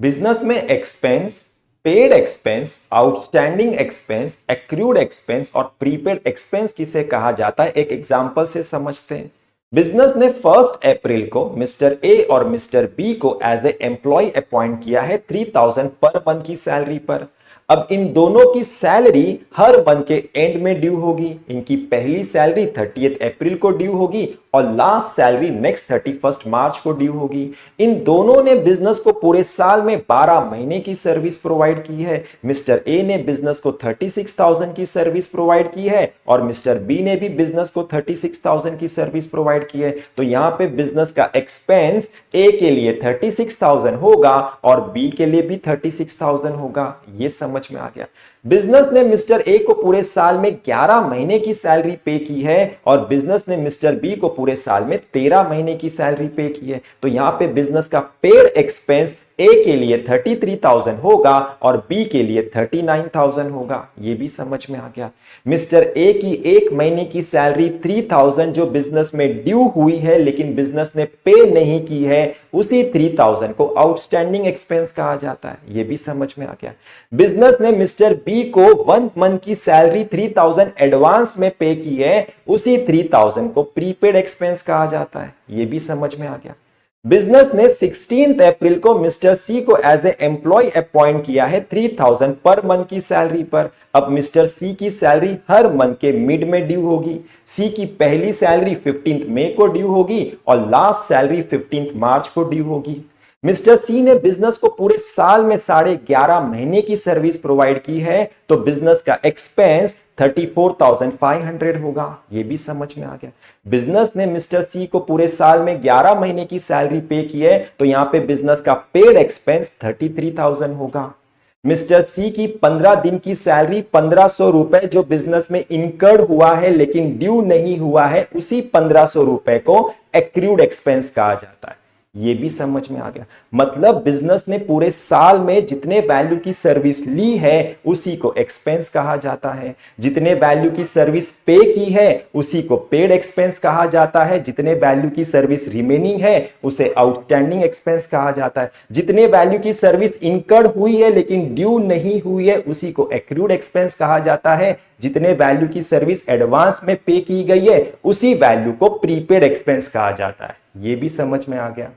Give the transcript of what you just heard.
Business में expense, paid expense, outstanding expense, accrued expense और prepaid expense किसे कहा जाता है, एक एग्जांपल से समझते हैं। बिजनेस ने 1 अप्रैल को मिस्टर ए और मिस्टर बी को एज ए एम्प्लॉय अपॉइंट किया है 3000 पर मंथ की सैलरी पर। अब इन दोनों की सैलरी हर मंथ के एंड में ड्यू होगी। इनकी पहली सैलरी 30 अप्रैल को ड्यू होगी और लास्ट सैलरी नेक्स्ट 31 मार्च को ड्यू होगी। इन दोनों ने बिजनेस को पूरे साल में 12 महीने की सर्विस प्रोवाइड की है। मिस्टर ए ने बिजनेस को 36,000 की सर्विस प्रोवाइड की है और मिस्टर बी ने भी बिजनेस को 36,000 की सर्विस प्रोवाइड की है। तो यहां पे बिजनेस का एक्सपेंस ए के लिए 36,000 होगा और बी के लिए भी 36,000 होगा। ये समझ में आ गया। बिजनेस ने मिस्टर ए को पूरे साल में 11 महीने की सैलरी पे की है और बिजनेस ने मिस्टर बी को पूरे साल में 13 महीने की सैलरी पे की है। तो यहां पे बिजनेस का पेड एक्सपेंस ए के लिए 33,000 होगा और बी के लिए 39,000 होगा। ये भी समझ में आ गया। मिस्टर ए की एक महीने की सैलरी 3,000 जो बिजनेस में ड्यू हुई है लेकिन बिजनेस ने पे नहीं की है, उसी 3,000 को आउटस्टैंडिंग एक्सपेंस कहा जाता है। ये भी समझ में आ गया। बिजनेस ने मिस्टर बी को 1 मंथ की सैलरी 3,000 एडवांस में पे की है, उसी 3,000 को प्रीपेड एक्सपेंस कहा जाता है। ये भी समझ में आ गया। बिजनेस ने 16 अप्रैल को मिस्टर सी को एज ए एम्प्लॉय अपॉइंट किया है 3,000 पर मंथ की सैलरी पर। अब मिस्टर सी की सैलरी हर मंथ के मिड में ड्यू होगी। सी की पहली सैलरी 15 मई को ड्यू होगी और लास्ट सैलरी 15 मार्च को ड्यू होगी। मिस्टर सी ने बिजनेस को पूरे साल में 11.5 महीने की सर्विस प्रोवाइड की है, तो बिजनेस का एक्सपेंस 34,500 होगा। यह भी समझ में आ गया। बिजनेस ने मिस्टर सी को पूरे साल में 11 महीने की सैलरी पे की है, तो यहां पे बिजनेस का पेड एक्सपेंस 33,000 होगा। मिस्टर सी की 15 दिन की सैलरी 1,500 रुपए जो बिजनेस में इनकर्ड हुआ है लेकिन ड्यू नहीं हुआ है, उसी 1,500 रुपए को एक्रूड एक्सपेंस कहा जाता है। ये भी समझ में आ गया। मतलब बिजनेस ने पूरे साल में जितने वैल्यू की सर्विस ली है उसी को एक्सपेंस कहा जाता है। जितने वैल्यू की सर्विस पे की है उसी को पेड एक्सपेंस कहा जाता है। जितने वैल्यू की सर्विस रिमेनिंग है उसे आउटस्टैंडिंग एक्सपेंस कहा जाता है। जितने वैल्यू की सर्विस इनकर्ड हुई है लेकिन ड्यू नहीं हुई है उसी को एक्रूड एक्सपेंस कहा जाता है। जितने वैल्यू की सर्विस एडवांस में पे की गई है उसी वैल्यू को प्रीपेड एक्सपेंस कहा जाता है। ये भी समझ में आ गया।